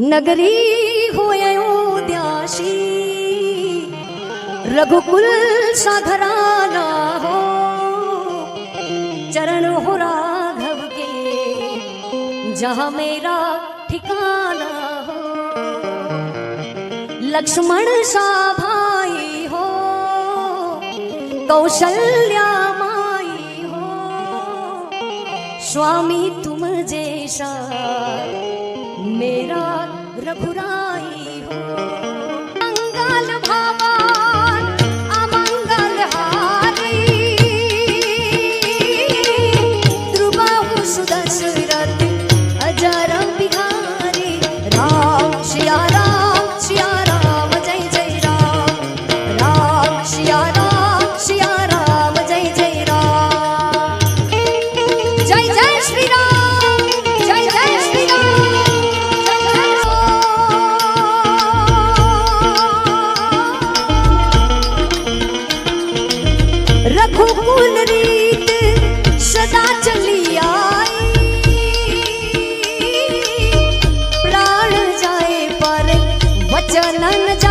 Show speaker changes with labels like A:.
A: नगरी होए उद्यासी रघुकुल सा घराना हो, चरण हो राघव के जहाँ मेरा ठिकाना हो। लक्ष्मण सा भाई हो, कौशल्या माई हो, स्वामी तुम जैसा मेरा रघुराई हो। मंगल भवन अमंगल हारी, द्रुबाहु सुदशरथ अजर बिहारी। राम सिया राम जय जय राम, राम सिया राम जय जय राम। जय जय श्री राम, जय जय श्री राम। रघुकुल रीत सदा चली आई, प्राण जाए पर वचन न जाए।